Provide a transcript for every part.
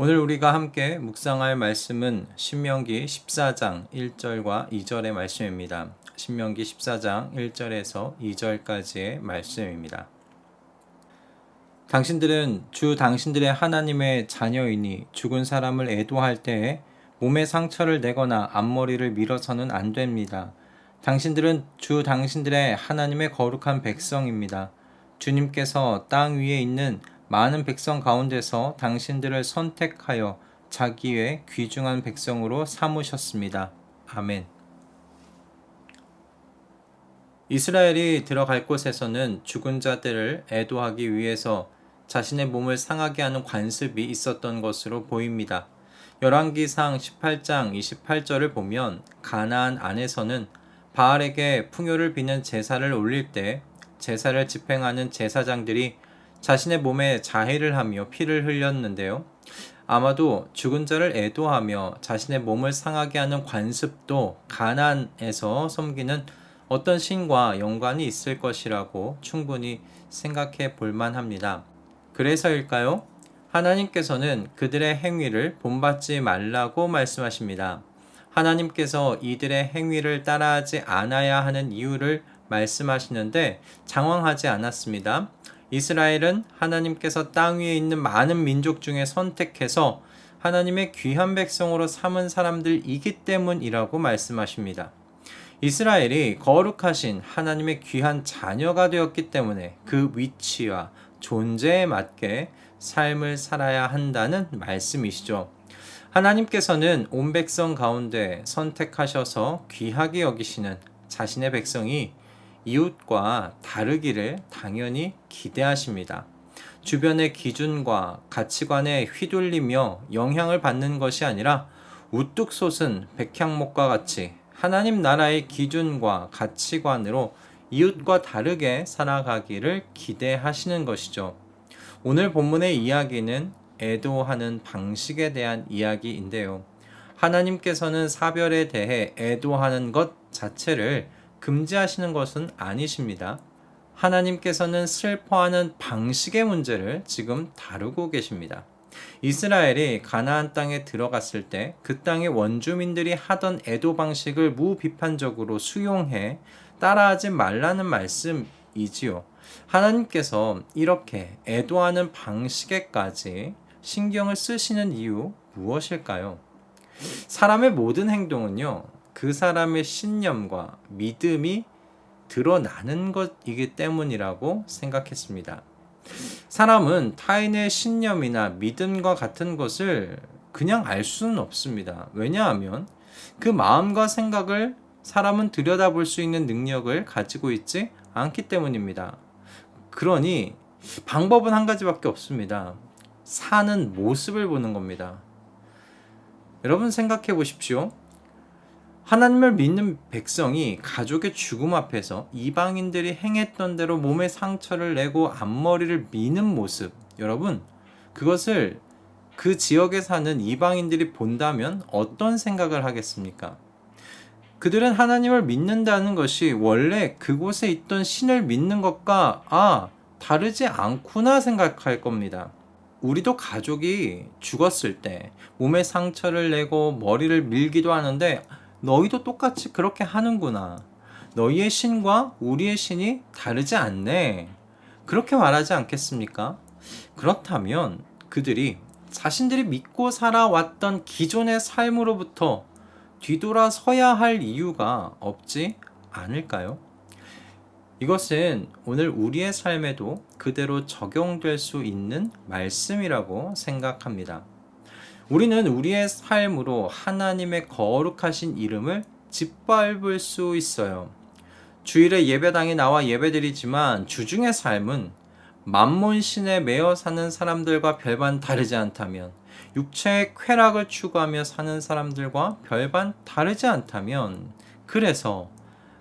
오늘 우리가 함께 묵상할 말씀은 신명기 14장 1절과 2절의 말씀입니다. 신명기 14장 1절에서 2절까지의 말씀입니다. 당신들은 주 당신들의 하나님의 자녀이니 죽은 사람을 애도할 때에 몸에 상처를 내거나 앞머리를 밀어서는 안 됩니다. 당신들은 주 당신들의 하나님의 거룩한 백성입니다. 주님께서 땅 위에 있는 많은 백성 가운데서 당신들을 선택하여 자기의 귀중한 백성으로 삼으셨습니다. 아멘. 이스라엘이 들어갈 곳에서는 죽은 자들을 애도하기 위해서 자신의 몸을 상하게 하는 관습이 있었던 것으로 보입니다. 열왕기상 18장 28절을 보면 가나안 안에서는 바알에게 풍요를 비는 제사를 올릴 때 제사를 집행하는 제사장들이 자신의 몸에 자해를 하며 피를 흘렸는데요. 아마도 죽은 자를 애도하며 자신의 몸을 상하게 하는 관습도 가나안에서 섬기는 어떤 신과 연관이 있을 것이라고 충분히 생각해 볼 만합니다. 그래서일까요? 하나님께서는 그들의 행위를 본받지 말라고 말씀하십니다. 하나님께서 이들의 행위를 따라하지 않아야 하는 이유를 말씀하시는데 장황하지 않았습니다. 이스라엘은 하나님께서 땅 위에 있는 많은 민족 중에 선택해서 하나님의 귀한 백성으로 삼은 사람들이기 때문이라고 말씀하십니다. 이스라엘이 거룩하신 하나님의 귀한 자녀가 되었기 때문에 그 위치와 존재에 맞게 삶을 살아야 한다는 말씀이시죠. 하나님께서는 온 백성 가운데 선택하셔서 귀하게 여기시는 자신의 백성이 이웃과 다르기를 당연히 기대하십니다. 주변의 기준과 가치관에 휘둘리며 영향을 받는 것이 아니라 우뚝 솟은 백향목과 같이 하나님 나라의 기준과 가치관으로 이웃과 다르게 살아가기를 기대하시는 것이죠. 오늘 본문의 이야기는 애도하는 방식에 대한 이야기인데요. 하나님께서는 사별에 대해 애도하는 것 자체를 금지하시는 것은 아니십니다. 하나님께서는 슬퍼하는 방식의 문제를 지금 다루고 계십니다. 이스라엘이 가나안 땅에 들어갔을 때 그 땅의 원주민들이 하던 애도 방식을 무비판적으로 수용해 따라하지 말라는 말씀이지요. 하나님께서 이렇게 애도하는 방식에까지 신경을 쓰시는 이유 무엇일까요? 사람의 모든 행동은요, 그 사람의 신념과 믿음이 드러나는 것이기 때문이라고 생각했습니다. 사람은 타인의 신념이나 믿음과 같은 것을 그냥 알 수는 없습니다. 왜냐하면 그 마음과 생각을 사람은 들여다볼 수 있는 능력을 가지고 있지 않기 때문입니다. 그러니 방법은 한 가지밖에 없습니다. 사는 모습을 보는 겁니다. 여러분 생각해 보십시오. 하나님을 믿는 백성이 가족의 죽음 앞에서 이방인들이 행했던 대로 몸에 상처를 내고 앞머리를 미는 모습, 여러분 그것을 그 지역에 사는 이방인들이 본다면 어떤 생각을 하겠습니까? 그들은 하나님을 믿는다는 것이 원래 그곳에 있던 신을 믿는 것과 다르지 않구나 생각할 겁니다. 우리도 가족이 죽었을 때 몸에 상처를 내고 머리를 밀기도 하는데 너희도 똑같이 그렇게 하는구나. 너희의 신과 우리의 신이 다르지 않네. 그렇게 말하지 않겠습니까? 그렇다면 그들이 자신들이 믿고 살아왔던 기존의 삶으로부터 뒤돌아서야 할 이유가 없지 않을까요? 이것은 오늘 우리의 삶에도 그대로 적용될 수 있는 말씀이라고 생각합니다. 우리는 우리의 삶으로 하나님의 거룩하신 이름을 짓밟을 수 있어요. 주일에 예배당에 나와 예배드리지만 주중의 삶은 만몬신에 매여 사는 사람들과 별반 다르지 않다면, 육체의 쾌락을 추구하며 사는 사람들과 별반 다르지 않다면, 그래서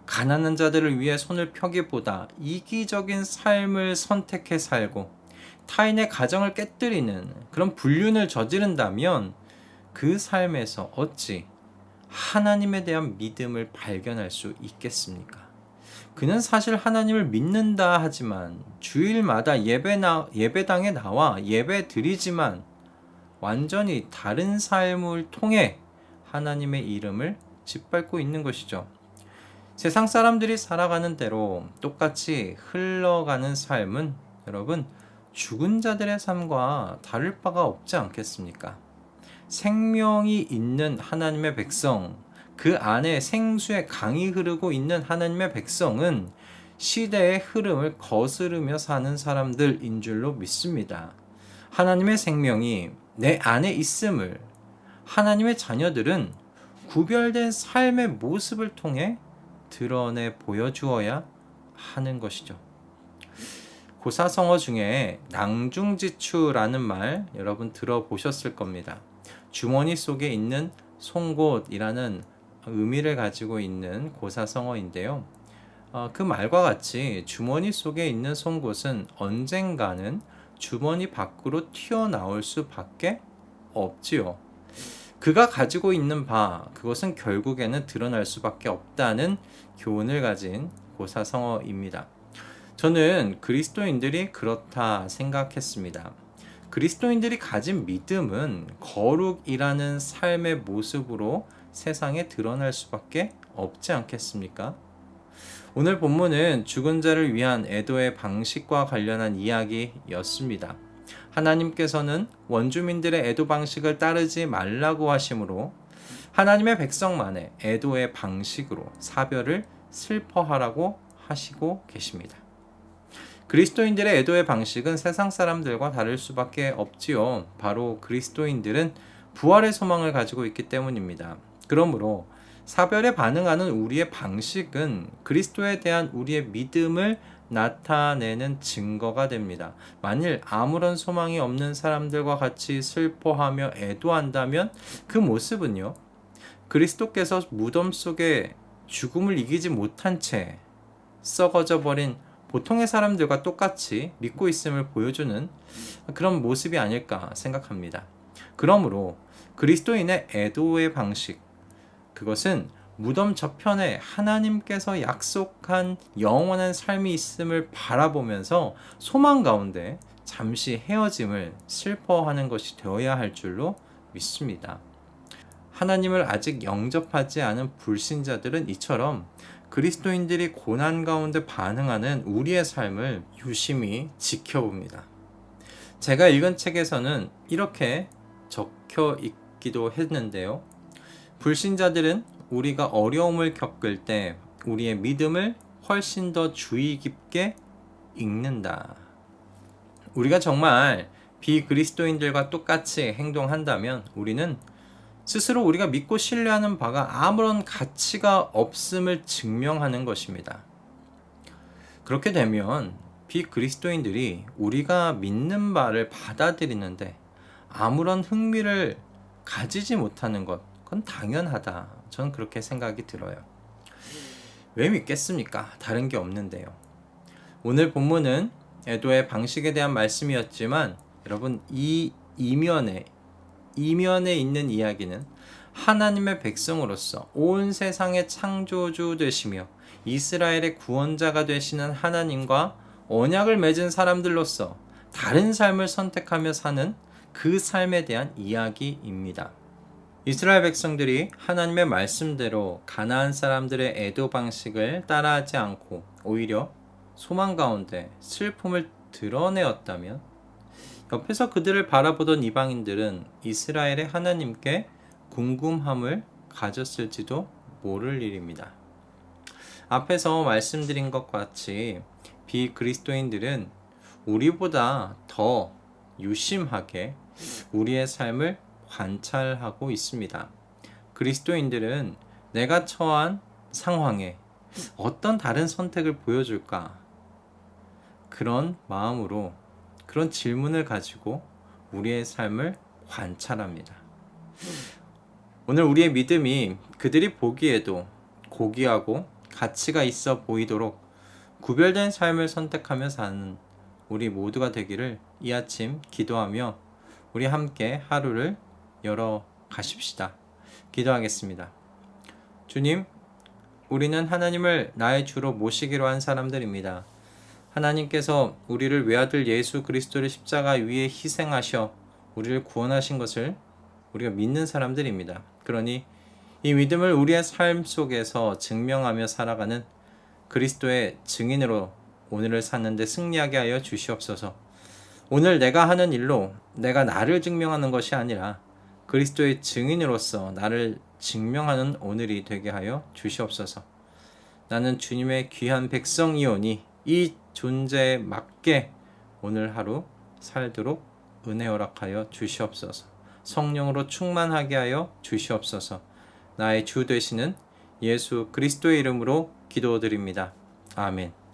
가난한 자들을 위해 손을 펴기보다 이기적인 삶을 선택해 살고 타인의 가정을 깨뜨리는 그런 불륜을 저지른다면 그 삶에서 어찌 하나님에 대한 믿음을 발견할 수 있겠습니까? 그는 사실 하나님을 믿는다 하지만 주일마다 예배당에 나와 예배 드리지만 완전히 다른 삶을 통해 하나님의 이름을 짓밟고 있는 것이죠. 세상 사람들이 살아가는 대로 똑같이 흘러가는 삶은 여러분 죽은 자들의 삶과 다를 바가 없지 않겠습니까? 생명이 있는 하나님의 백성, 그 안에 생수의 강이 흐르고 있는 하나님의 백성은 시대의 흐름을 거스르며 사는 사람들인 줄로 믿습니다. 하나님의 생명이 내 안에 있음을 하나님의 자녀들은 구별된 삶의 모습을 통해 드러내 보여주어야 하는 것이죠. 고사성어 중에 낭중지추라는 말 여러분 들어보셨을 겁니다. 주머니 속에 있는 송곳이라는 의미를 가지고 있는 고사성어인데요. 그 말과 같이 주머니 속에 있는 송곳은 언젠가는 주머니 밖으로 튀어나올 수밖에 없지요. 그가 가지고 있는 바, 그것은 결국에는 드러날 수밖에 없다는 교훈을 가진 고사성어입니다. 저는 그리스도인들이 그렇다 생각했습니다. 그리스도인들이 가진 믿음은 거룩이라는 삶의 모습으로 세상에 드러날 수밖에 없지 않겠습니까? 오늘 본문은 죽은 자를 위한 애도의 방식과 관련한 이야기였습니다. 하나님께서는 원주민들의 애도 방식을 따르지 말라고 하심으로 하나님의 백성만의 애도의 방식으로 사별을 슬퍼하라고 하시고 계십니다. 그리스도인들의 애도의 방식은 세상 사람들과 다를 수밖에 없지요. 바로 그리스도인들은 부활의 소망을 가지고 있기 때문입니다. 그러므로 사별에 반응하는 우리의 방식은 그리스도에 대한 우리의 믿음을 나타내는 증거가 됩니다. 만일 아무런 소망이 없는 사람들과 같이 슬퍼하며 애도한다면 그 모습은요, 그리스도께서 무덤 속에 죽음을 이기지 못한 채 썩어져 버린 보통의 사람들과 똑같이 믿고 있음을 보여주는 그런 모습이 아닐까 생각합니다. 그러므로 그리스도인의 애도의 방식, 그것은 무덤 저편에 하나님께서 약속한 영원한 삶이 있음을 바라보면서 소망 가운데 잠시 헤어짐을 슬퍼하는 것이 되어야 할 줄로 믿습니다. 하나님을 아직 영접하지 않은 불신자들은 이처럼 그리스도인들이 고난 가운데 반응하는 우리의 삶을 유심히 지켜봅니다. 제가 읽은 책에서는 이렇게 적혀 있기도 했는데요. 불신자들은 우리가 어려움을 겪을 때 우리의 믿음을 훨씬 더 주의 깊게 읽는다. 우리가 정말 비그리스도인들과 똑같이 행동한다면 우리는 스스로 우리가 믿고 신뢰하는 바가 아무런 가치가 없음을 증명하는 것입니다. 그렇게 되면 비그리스도인들이 우리가 믿는 바를 받아들이는데 아무런 흥미를 가지지 못하는 것, 그건 당연하다. 저는 그렇게 생각이 들어요. 왜 믿겠습니까? 다른 게 없는데요. 오늘 본문은 애도의 방식에 대한 말씀이었지만 여러분 이 이면에 있는 이야기는 하나님의 백성으로서 온 세상의 창조주 되시며 이스라엘의 구원자가 되시는 하나님과 언약을 맺은 사람들로서 다른 삶을 선택하며 사는 그 삶에 대한 이야기입니다. 이스라엘 백성들이 하나님의 말씀대로 가나안 사람들의 애도 방식을 따라하지 않고 오히려 소망 가운데 슬픔을 드러내었다면 옆에서 그들을 바라보던 이방인들은 이스라엘의 하나님께 궁금함을 가졌을지도 모를 일입니다. 앞에서 말씀드린 것 같이 비그리스도인들은 우리보다 더 유심하게 우리의 삶을 관찰하고 있습니다. 그리스도인들은 내가 처한 상황에 어떤 다른 선택을 보여줄까? 그런 마음으로 그런 질문을 가지고 우리의 삶을 관찰합니다. 오늘 우리의 믿음이 그들이 보기에도 고귀하고 가치가 있어 보이도록 구별된 삶을 선택하며 사는 우리 모두가 되기를 이 아침 기도하며 우리 함께 하루를 열어 가십시다. 기도하겠습니다. 주님, 우리는 하나님을 나의 주로 모시기로 한 사람들입니다. 하나님께서 우리를 외아들 예수 그리스도를 십자가 위에 희생하셔 우리를 구원하신 것을 우리가 믿는 사람들입니다. 그러니 이 믿음을 우리의 삶 속에서 증명하며 살아가는 그리스도의 증인으로 오늘을 사는데 승리하게 하여 주시옵소서. 오늘 내가 하는 일로 내가 나를 증명하는 것이 아니라 그리스도의 증인으로서 나를 증명하는 오늘이 되게 하여 주시옵소서. 나는 주님의 귀한 백성이오니 이 존재에 맞게 오늘 하루 살도록 은혜 허락하여 주시옵소서. 성령으로 충만하게 하여 주시옵소서. 나의 주 되시는 예수 그리스도의 이름으로 기도드립니다. 아멘.